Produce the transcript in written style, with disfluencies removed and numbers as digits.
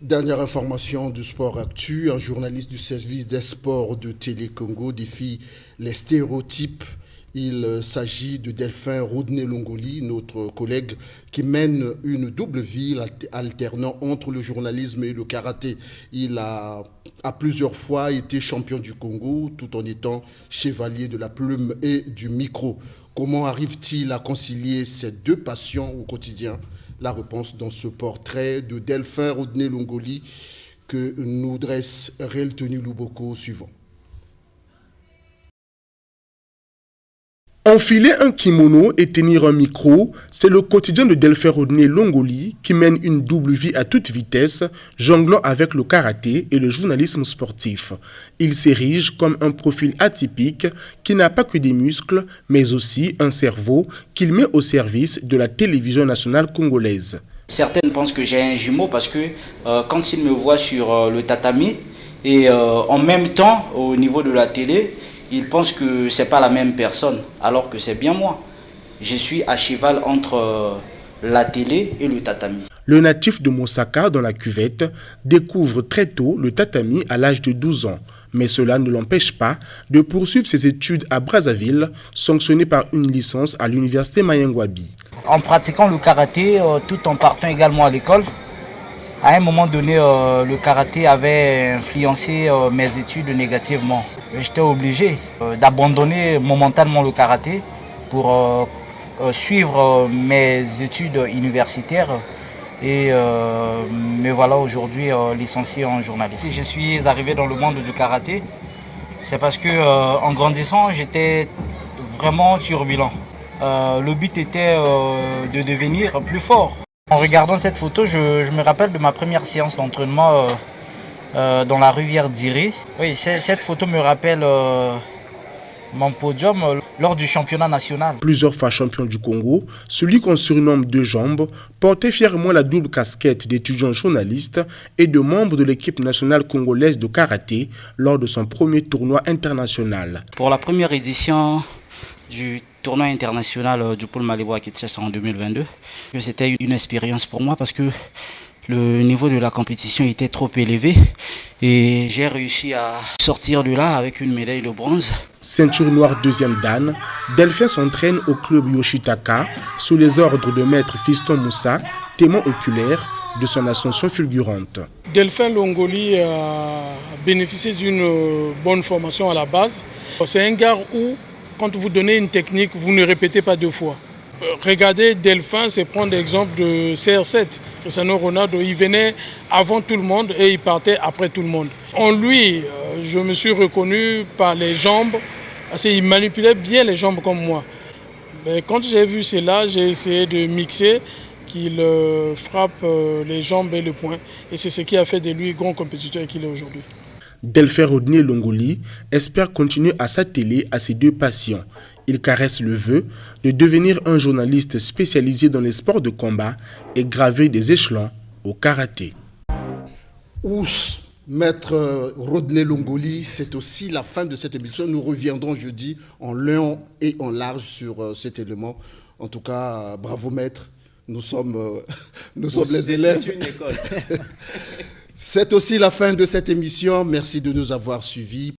Dernière information du sport actu, un journaliste du service des sports de Télé Congo défie les stéréotypes. Il s'agit de Delphin Rodney Longoli, notre collègue qui mène une double vie alternant entre le journalisme et le karaté. Il a plusieurs fois été champion du Congo tout en étant chevalier de la plume et du micro. Comment arrive-t-il à concilier ces deux passions au quotidien? La réponse dans ce portrait de Delphin Rodney Longoli que nous dresse Réel Tenu Luboko suivant. Enfiler un kimono et tenir un micro, c'est le quotidien de Delphin Rodney Longoli qui mène une double vie à toute vitesse, jonglant avec le karaté et le journalisme sportif. Il s'érige comme un profil atypique qui n'a pas que des muscles, mais aussi un cerveau qu'il met au service de la télévision nationale congolaise. Certaines pensent que j'ai un jumeau parce que quand ils me voient sur le tatami et en même temps au niveau de la télé, ils pensent que ce n'est pas la même personne, alors que c'est bien moi. Je suis à cheval entre la télé et le tatami. Le natif de Mosaka, dans la cuvette, découvre très tôt le tatami à l'âge de 12 ans. Mais cela ne l'empêche pas de poursuivre ses études à Brazzaville, sanctionné par une licence à l'université Mayangwabi. En pratiquant le karaté, tout en partant également à l'école, à un moment donné, le karaté avait influencé mes études négativement. J'étais obligé d'abandonner momentanément le karaté pour suivre mes études universitaires et me voilà aujourd'hui licencié en journalisme. Si je suis arrivé dans le monde du karaté, c'est parce que en grandissant, j'étais vraiment turbulent. Le but était de devenir plus fort. En regardant cette photo, je me rappelle de ma première séance d'entraînement dans la rivière d'Iré. Oui, cette photo me rappelle mon podium lors du championnat national. Plusieurs fois champion du Congo, celui qu'on surnomme Deux Jambes portait fièrement la double casquette d'étudiant journaliste et de membre de l'équipe nationale congolaise de karaté lors de son premier tournoi international. Pour la première édition du tournoi international du pôle Malebo à Kinshasa en 2022, c'était une expérience pour moi parce que le niveau de la compétition était trop élevé et j'ai réussi à sortir de là avec une médaille de bronze. Ceinture noire deuxième dan, Delphin s'entraîne au club Yoshitaka sous les ordres de maître Fiston Moussa, témoin oculaire de son ascension fulgurante. Delphin Longoli a bénéficié d'une bonne formation à la base. C'est un gars où, quand vous donnez une technique, vous ne répétez pas deux fois. Regardez Delphin, c'est prendre l'exemple de CR7. Cristiano Ronaldo, il venait avant tout le monde et il partait après tout le monde. En lui, je me suis reconnu par les jambes, parce qu'il manipulait bien les jambes comme moi. Mais quand j'ai vu cela, j'ai essayé de mixer, qu'il frappe les jambes et le poing. Et c'est ce qui a fait de lui grand compétiteur qu'il est aujourd'hui. Delphin Rodney Longoli espère continuer à s'atteler à ses deux passions. Il caresse le vœu de devenir un journaliste spécialisé dans les sports de combat et graver des échelons au karaté. Ous, maître Rodney Longoli, c'est aussi la fin de cette émission. Nous reviendrons jeudi en long et en large sur cet élément. En tout cas, bravo maître, nous sommes les élèves. C'est une école. C'est aussi la fin de cette émission. Merci de nous avoir suivis.